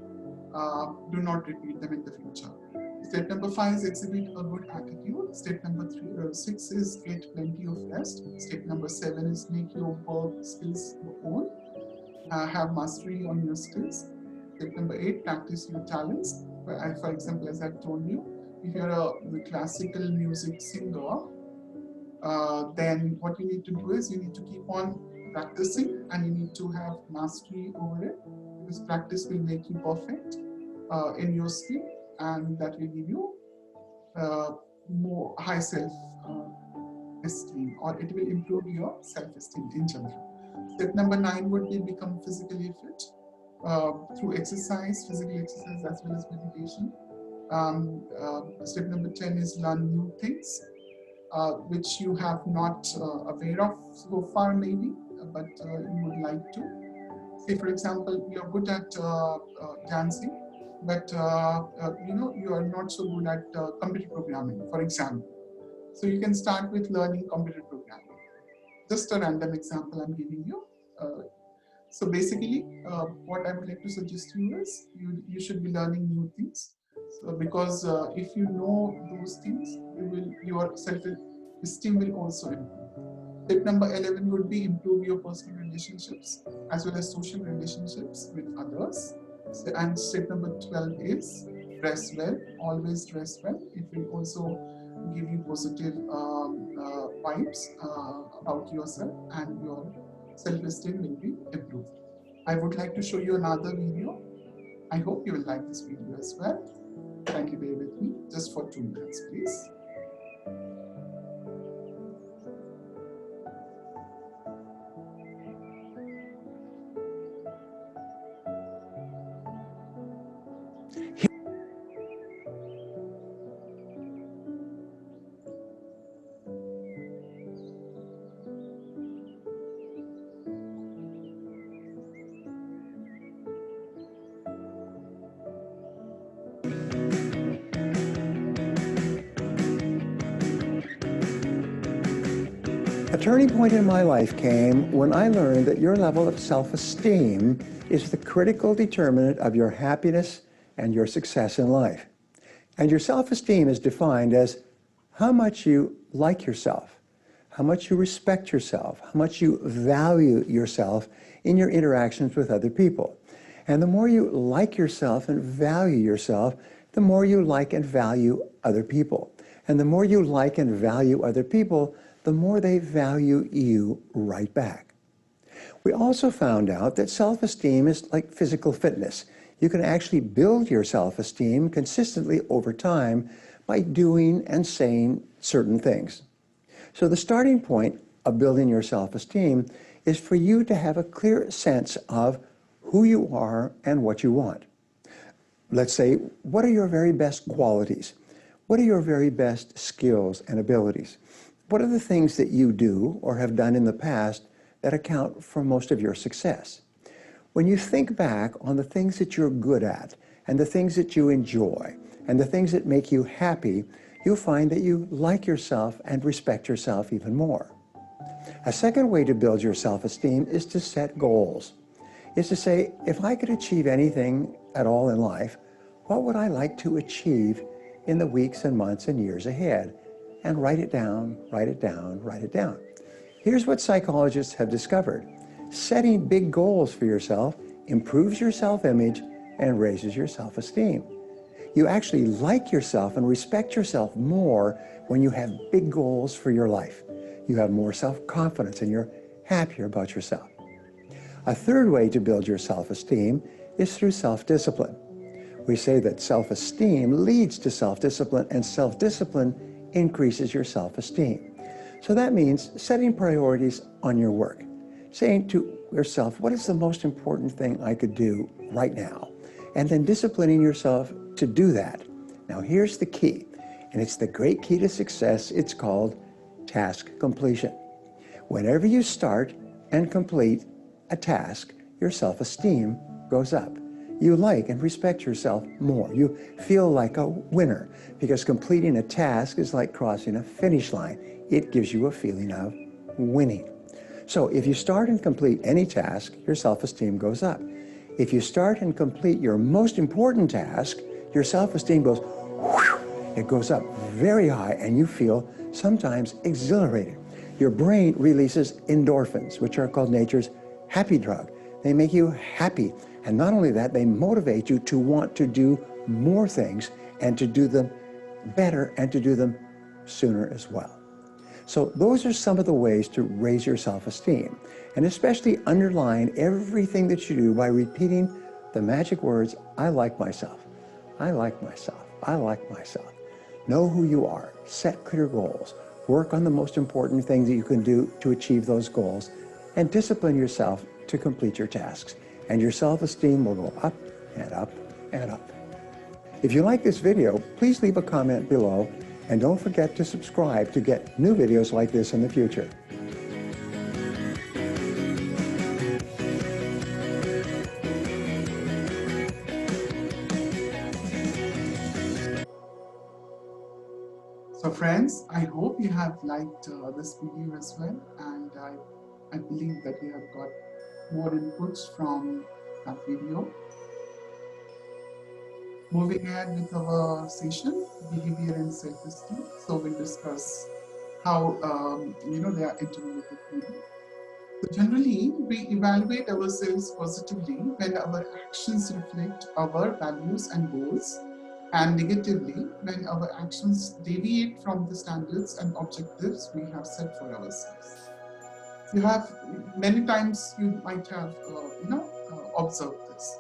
do not repeat them in the future. Step number 5 is exhibit a good attitude. Step number 6 is get plenty of rest. Step number 7 is make your work skills your own. Have mastery on your skills. Step number 8, practice your talents. For example, as I've told you, if you're a classical music singer, then what you need to do is you need to keep on practicing, and you need to have mastery over it, because practice will make you perfect in your skill, and that will give you more high self-esteem, or it will improve your self-esteem in general. Step number 9 would be become physically fit through exercise, physical exercise as well as meditation. Step number 10 is learn new things, which you have not aware of so far maybe, but you would like to. Say, for example, you're good at dancing, but you are not so good at computer programming, for example. So you can start with learning computer programming. Just a random example I'm giving you. So basically, what I would like to suggest to you is you should be learning new things. So because if you know those things, your self-esteem will also improve. Tip number 11 would be improve your personal relationships as well as social relationships with others. And step number 12 is dress well. Always dress well. It will also give you positive vibes about yourself, and your self-esteem will be improved. I would like to show you another video. I hope you will like this video as well. Kindly bear with me just for 2 minutes, please. A turning point in my life came when I learned that your level of self-esteem is the critical determinant of your happiness and your success in life. And your self-esteem is defined as how much you like yourself, how much you respect yourself, how much you value yourself in your interactions with other people. And the more you like yourself and value yourself, the more you like and value other people. And the more you like and value other people, the more they value you right back. We also found out that self-esteem is like physical fitness. You can actually build your self-esteem consistently over time by doing and saying certain things. So the starting point of building your self-esteem is for you to have a clear sense of who you are and what you want. Let's say, what are your very best qualities? What are your very best skills and abilities? What are the things that you do or have done in the past that account for most of your success? When you think back on the things that you're good at and the things that you enjoy and the things that make you happy, you'll find that you like yourself and respect yourself even more. A second way to build your self-esteem is to set goals. Is to say, if I could achieve anything at all in life, what would I like to achieve in the weeks and months and years ahead? And write it down, write it down, write it down. Here's what psychologists have discovered. Setting big goals for yourself improves your self-image and raises your self-esteem. You actually like yourself and respect yourself more when you have big goals for your life. You have more self-confidence and you're happier about yourself. A third way to build your self-esteem is through self-discipline. We say that self-esteem leads to self-discipline, and self-discipline increases your self-esteem. So that means setting priorities on your work, saying to yourself, what is the most important thing I could do right now? And then disciplining yourself to do that. Now here's the key, and it's the great key to success. It's called task completion. Whenever you start and complete a task, your self-esteem goes up. You like and respect yourself more. You feel like a winner because completing a task is like crossing a finish line. It gives you a feeling of winning. So if you start and complete any task, your self-esteem goes up. If you start and complete your most important task, your self-esteem goes whoosh, it goes up very high, and you feel sometimes exhilarated. Your brain releases endorphins, which are called nature's happy drug. They make you happy. And not only that, they motivate you to want to do more things and to do them better and to do them sooner as well. So those are some of the ways to raise your self-esteem, and especially underline everything that you do by repeating the magic words, I like myself, I like myself, I like myself. Know who you are, set clear goals, work on the most important things that you can do to achieve those goals, and discipline yourself to complete your tasks. And your self-esteem will go up and up and up. If you like this video, please leave a comment below, and don't forget to subscribe to get new videos like this in the future. So friends, I hope you have liked this video as well, and I believe that you have got more inputs from that video. Moving ahead with our session, behavior and self-esteem. So we'll discuss how they are interrelated. So generally, we evaluate ourselves positively when our actions reflect our values and goals, and negatively when our actions deviate from the standards and objectives we have set for ourselves. You have many times you might have observed this.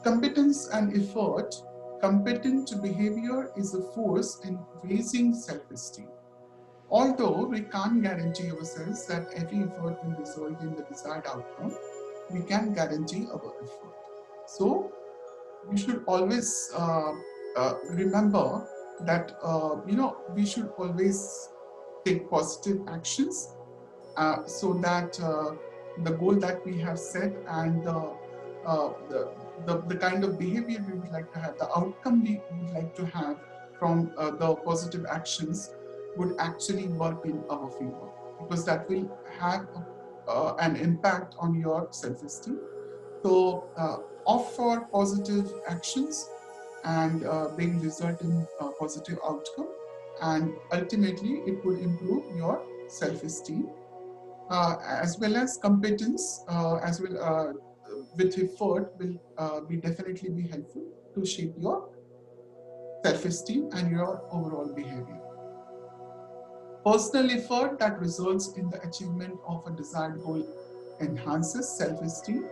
Competence and effort. Competent behavior is a force in raising self-esteem. Although we can't guarantee ourselves that every effort will result in the desired outcome, we can guarantee our effort. So we should always remember that we should always take positive actions so that the goal that we have set and the kind of behavior we would like to have, the outcome we would like to have from the positive actions would actually work in our favor, because that will have an impact on your self-esteem. So opt for positive actions, and they will result in a positive outcome. and ultimately it would improve your self-esteem, as well as competence, as well with effort will be definitely be helpful to shape your self-esteem and your overall behavior. Personal effort that results in the achievement of a desired goal enhances self-esteem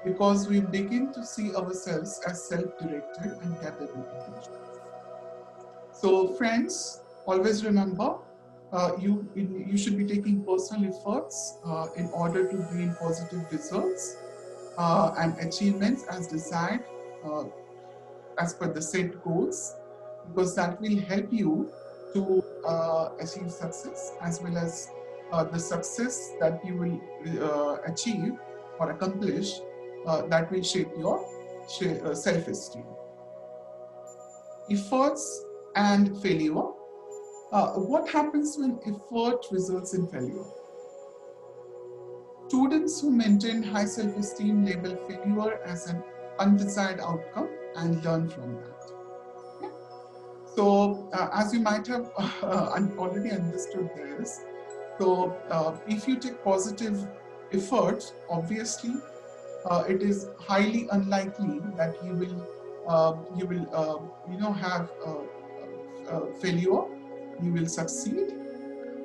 because we begin to see ourselves as self-directed and capable individuals. So friends, always remember, you should be taking personal efforts in order to gain positive results and achievements as desired uh, as per the set goals, because that will help you to achieve success, as well as the success that you will achieve or accomplish that will shape your self-esteem. Efforts and failure. What happens when effort results in failure? Students who maintain high self-esteem label failure as an undesired outcome and learn from that. Okay? So, as you might have already understood this, so if you take positive effort, obviously, it is highly unlikely that you will have failure. You will succeed.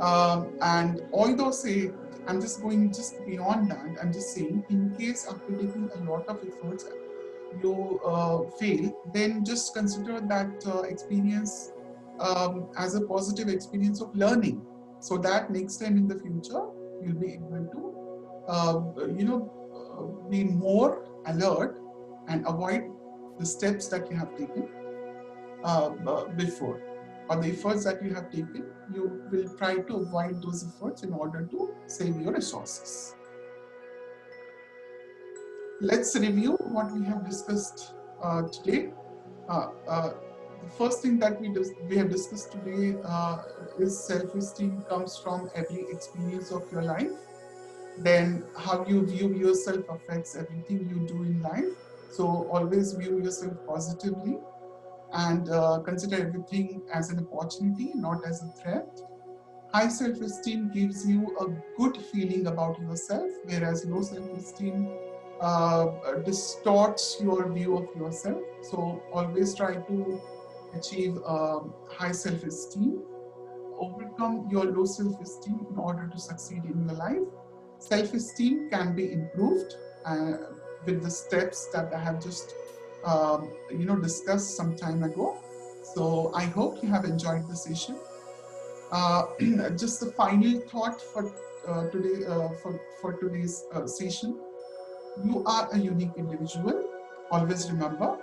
And although say, I'm just going just beyond that, I'm just saying, in case after taking a lot of efforts, you fail, then just consider that experience as a positive experience of learning, so that next time in the future, you'll be able to, be more alert and avoid the steps that you have taken before, or the efforts that you have taken, you will try to avoid those efforts in order to save your resources. Let's review what we have discussed today. The first thing that we have discussed today is self-esteem comes from every experience of your life. Then how you view yourself affects everything you do in life. So always view yourself positively and consider everything as an opportunity, not as a threat. High self-esteem gives you a good feeling about yourself, whereas low self-esteem distorts your view of yourself. So always try to achieve high self-esteem, overcome your low self-esteem in order to succeed in your life. Self-esteem can be improved with the steps that I have just discussed some time ago. So I hope you have enjoyed the session. Just the final thought for today for today's session. You are a unique individual. Always remember,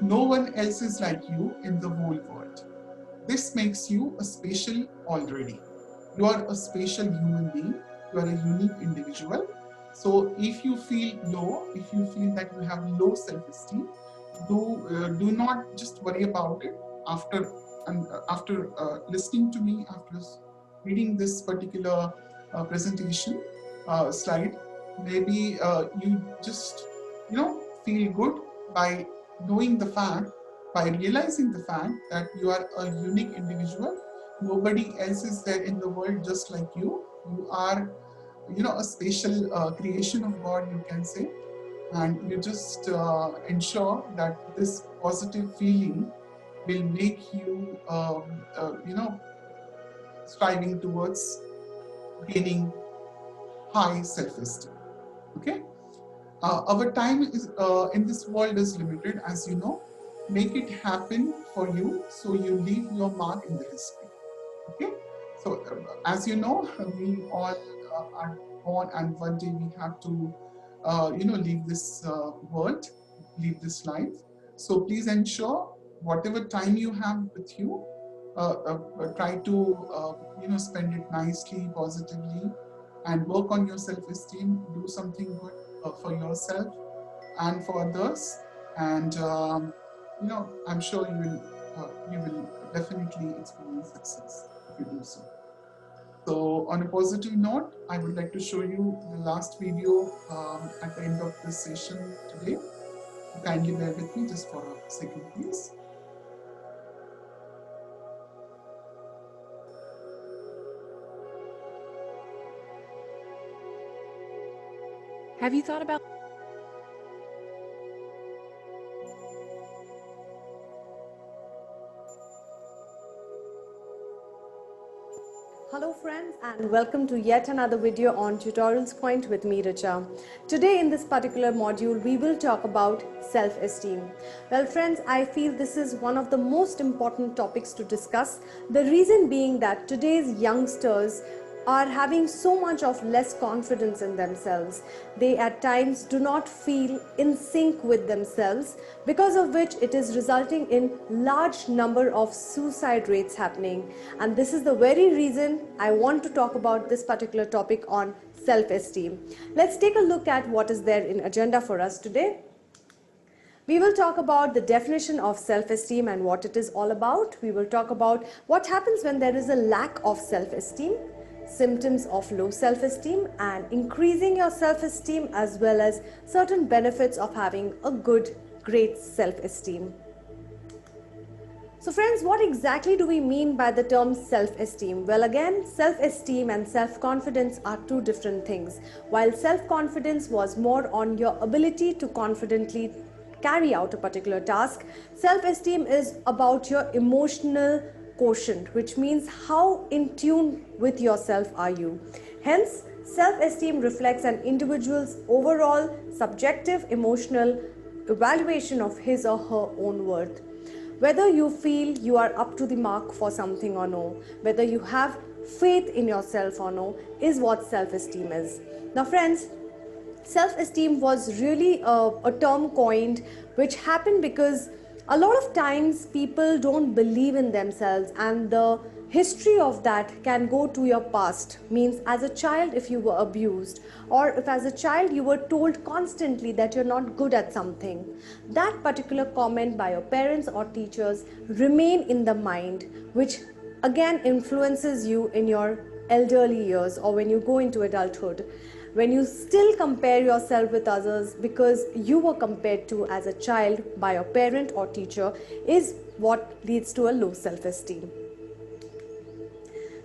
no one else is like you in the whole world. This makes you a special already. You are a special human being. You are a unique individual. So if you feel low, if you feel that you have low self-esteem, do not just worry about it. After listening to me, after reading this particular presentation slide, maybe you just feel good by knowing the fact, by realizing the fact that you are a unique individual. Nobody else is there in the world just like you. You are a special creation of God, you can say. And you just ensure that this positive feeling will make you striving towards gaining high self-esteem. Okay. Our time is in this world is limited, as you know. Make it happen for you, so you leave your mark in the history. Okay. So as you know, we all are born, and one day we have to leave this world, leave this life. So please ensure whatever time you have with you, try to spend it nicely, positively, and work on your self-esteem. Do something good for yourself and for others, and I'm sure you will definitely experience success if you do so. So on a positive note, I would like to show you the last video at the end of this session today. Kindly bear with me just for a second, please. Have you thought about Hello friends, and welcome to yet another video on Tutorials Point with me, Richa. Today in this particular module we will talk about self-esteem. Well friends, I feel this is one of the most important topics to discuss. The reason being that today's youngsters are having so much of less confidence in themselves. They at times do not feel in sync with themselves, because of which it is resulting in large number of suicide rates happening. And this is the very reason I want to talk about this particular topic on self-esteem. Let's take a look at what is there in agenda for us today. We will talk about the definition of self-esteem and what it is all about. We will talk about what happens when there is a lack of self-esteem, symptoms of low self-esteem, and increasing your self-esteem, as well as certain benefits of having a good, great self-esteem. So friends, what exactly do we mean by the term self-esteem? Well, again, self-esteem and self-confidence are two different things. While self-confidence was more on your ability to confidently carry out a particular task, self-esteem is about your emotional quotient, which means how in tune with yourself are you. Hence, self-esteem reflects an individual's overall subjective emotional evaluation of his or her own worth. Whether you feel you are up to the mark for something or no, whether you have faith in yourself or no, is what self-esteem is. Now friends, self-esteem was really a term coined which happened because a lot of times people don't believe in themselves, and the history of that can go to your past. Means as a child, if you were abused, or if as a child you were told constantly that you're not good at something, that particular comment by your parents or teachers remain in the mind, which again influences you in your elderly years or when you go into adulthood, when you still compare yourself with others because you were compared to as a child by your parent or teacher, is what leads to a low self-esteem.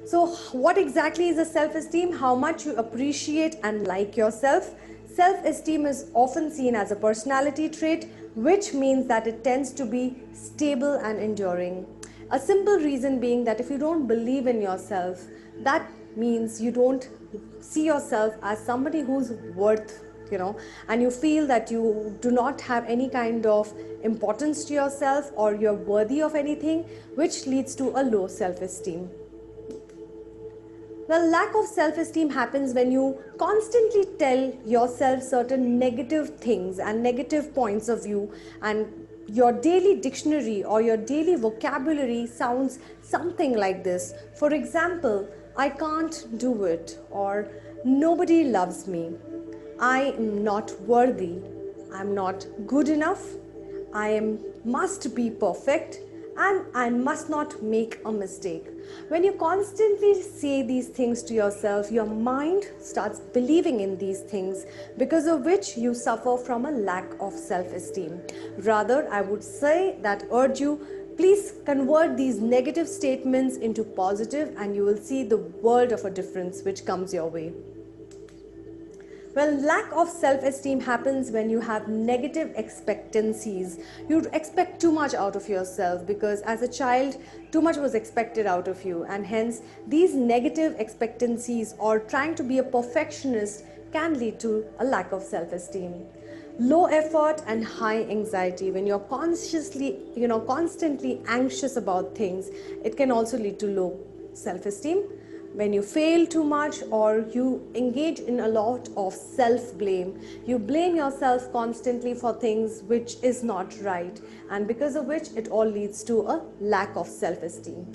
So what exactly is a self-esteem? How much you appreciate and like yourself. Self-esteem is often seen as a personality trait, which means that it tends to be stable and enduring. A simple reason being that if you don't believe in yourself, that means you don't see yourself as somebody who's worth, and you feel that you do not have any kind of importance to yourself or you're worthy of anything, which leads to a low self-esteem. Well, lack of self-esteem happens when you constantly tell yourself certain negative things and negative points of view, and your daily dictionary or your daily vocabulary sounds something like this. For example, I can't do it, or nobody loves me, I am not worthy, I'm not good enough, must be perfect, and I must not make a mistake. When you constantly say these things to yourself, your mind starts believing in these things, because of which you suffer from a lack of self-esteem. Rather, I would say that urge you, please convert these negative statements into positive, and you will see the world of a difference which comes your way. Well, lack of self-esteem happens when you have negative expectancies. You expect too much out of yourself because as a child, too much was expected out of you, and hence these negative expectancies or trying to be a perfectionist can lead to a lack of self-esteem. Low effort and high anxiety. When you're constantly anxious about things, it can also lead to low self-esteem. When you fail too much or you engage in a lot of self-blame, you blame yourself constantly for things which is not right, and because of which it all leads to a lack of self-esteem.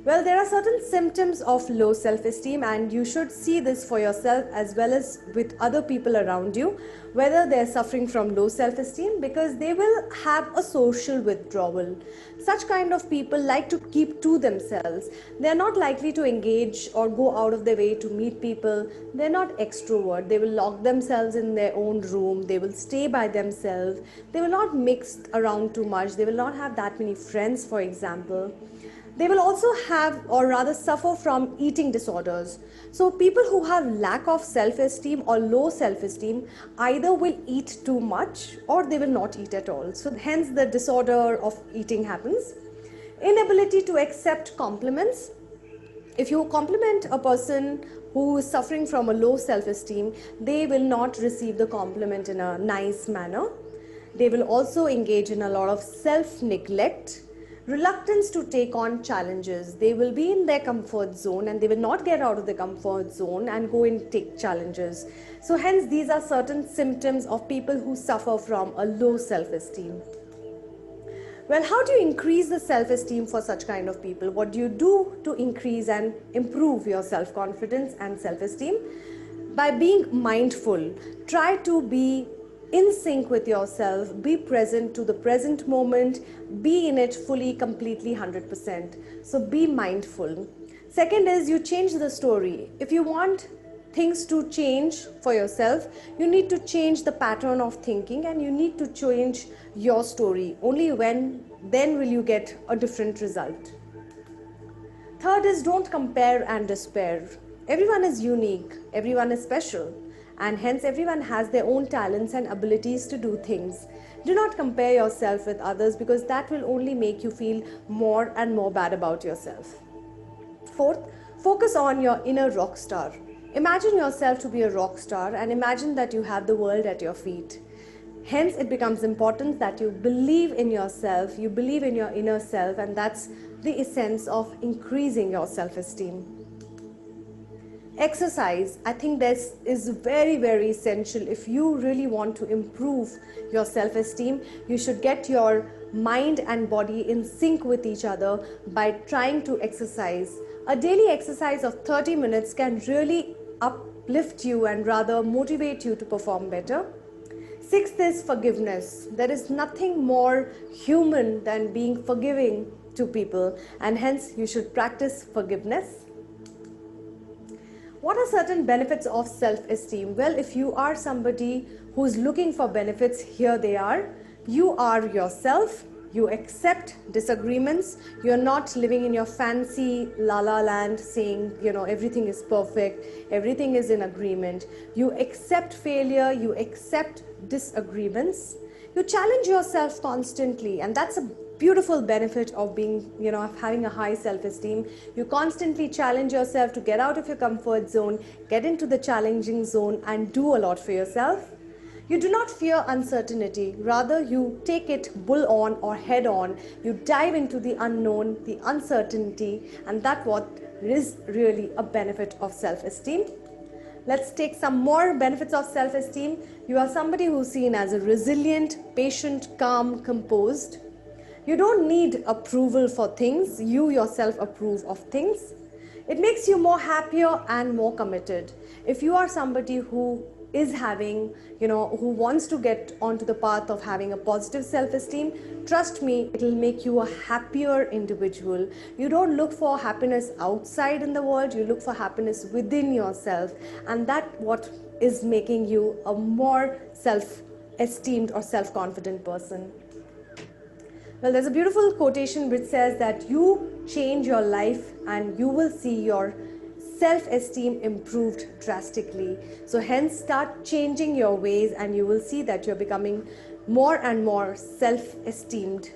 Well, there are certain symptoms of low self-esteem, and you should see this for yourself as well as with other people around you, whether they're suffering from low self-esteem, because they will have a social withdrawal. Such kind of people like to keep to themselves. They're not likely to engage or go out of their way to meet people. They're not extrovert. They will lock themselves in their own room. They will stay by themselves. They will not mix around too much. They will not have that many friends, for example. They will also have, or rather suffer from, eating disorders. So people who have lack of self-esteem or low self-esteem either will eat too much or they will not eat at all. So hence the disorder of eating happens. Inability to accept compliments. If you compliment a person who is suffering from a low self-esteem, they will not receive the compliment in a nice manner. They will also engage in a lot of self-neglect, reluctance to take on challenges. They will be in their comfort zone and they will not get out of the comfort zone and go and take challenges. So hence these are certain symptoms of people who suffer from a low self-esteem. Well, how do you increase the self-esteem for such kind of people? What do you do to increase and improve your self-confidence and self-esteem? By being mindful, try to be in sync with yourself, be present to the present moment, be in it fully, completely, 100%. So be mindful. Second is you change the story. If you want things to change for yourself, you need to change the pattern of thinking and you need to change your story. Only then will you get a different result. Third is don't compare and despair. Everyone is unique, everyone is special, and hence everyone has their own talents and abilities to do things. Do not compare yourself with others because that will only make you feel more and more bad about yourself. Fourth, focus on your inner rock star. Imagine yourself to be a rock star and imagine that you have the world at your feet. Hence, it becomes important that you believe in yourself, you believe in your inner self, and that's the essence of increasing your self-esteem. Exercise, I think this is very, very essential. If you really want to improve your self-esteem, you should get your mind and body in sync with each other by trying to exercise. A daily exercise of 30 minutes can really uplift you and rather motivate you to perform better. Sixth is forgiveness. There is nothing more human than being forgiving to people, and hence you should practice forgiveness. What are certain benefits of self-esteem? Well, if you are somebody who's looking for benefits, here they are. You are yourself. You accept disagreements. You're not living in your fancy la-la land saying, everything is perfect, everything is in agreement. You accept failure. You accept disagreements. You challenge yourself constantly, and that's a beautiful benefit of being, of having a high self-esteem. You constantly challenge yourself to get out of your comfort zone, get into the challenging zone, and do a lot for yourself. You do not fear uncertainty, rather you take it bull on or head on. You dive into the unknown, the uncertainty, and that's what is really a benefit of self-esteem. Let's take some more benefits of self-esteem. You are somebody who's seen as a resilient, patient, calm, composed. You don't need approval for things. You yourself approve of things. It makes you more happier and more committed. If you are somebody who is having, who wants to get onto the path of having a positive self-esteem, trust me, it will make you a happier individual. You don't look for happiness outside in the world, you look for happiness within yourself, and that's what is making you a more self-esteemed or self-confident person. Well, there's a beautiful quotation which says that you change your life and you will see your self-esteem improved drastically. So hence start changing your ways and you will see that you're becoming more and more self-esteemed.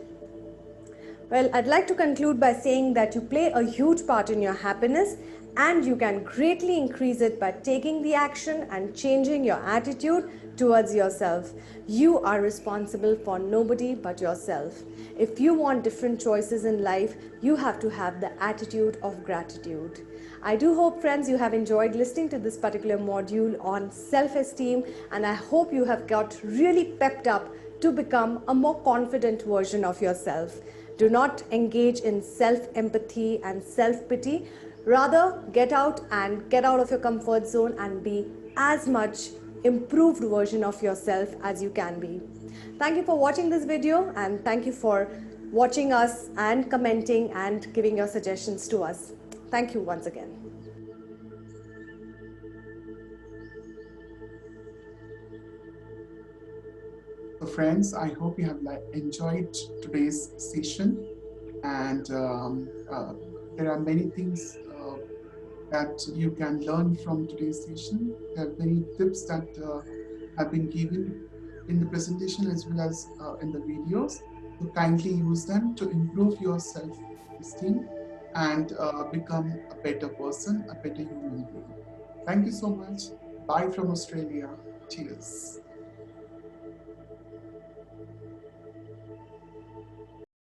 Well, I'd like to conclude by saying that you play a huge part in your happiness and you can greatly increase it by taking the action and changing your attitude towards yourself. You are responsible for nobody but yourself. If you want different choices in life, you have to have the attitude of gratitude. I do hope, friends, you have enjoyed listening to this particular module on self-esteem, and I hope you have got really pepped up to become a more confident version of yourself. Do not engage in self-empathy and self-pity. Rather, get out of your comfort zone and be as much improved version of yourself as you can be. Thank you for watching this video, and thank you for watching us and commenting and giving your suggestions to us. Thank you once again. So friends, I hope you have enjoyed today's session, And there are many things that you can learn from today's session. There are many tips that have been given in the presentation as well as in the videos. So kindly use them to improve your self-esteem and become a better person, a better human being. Thank you so much. Bye from Australia. Cheers.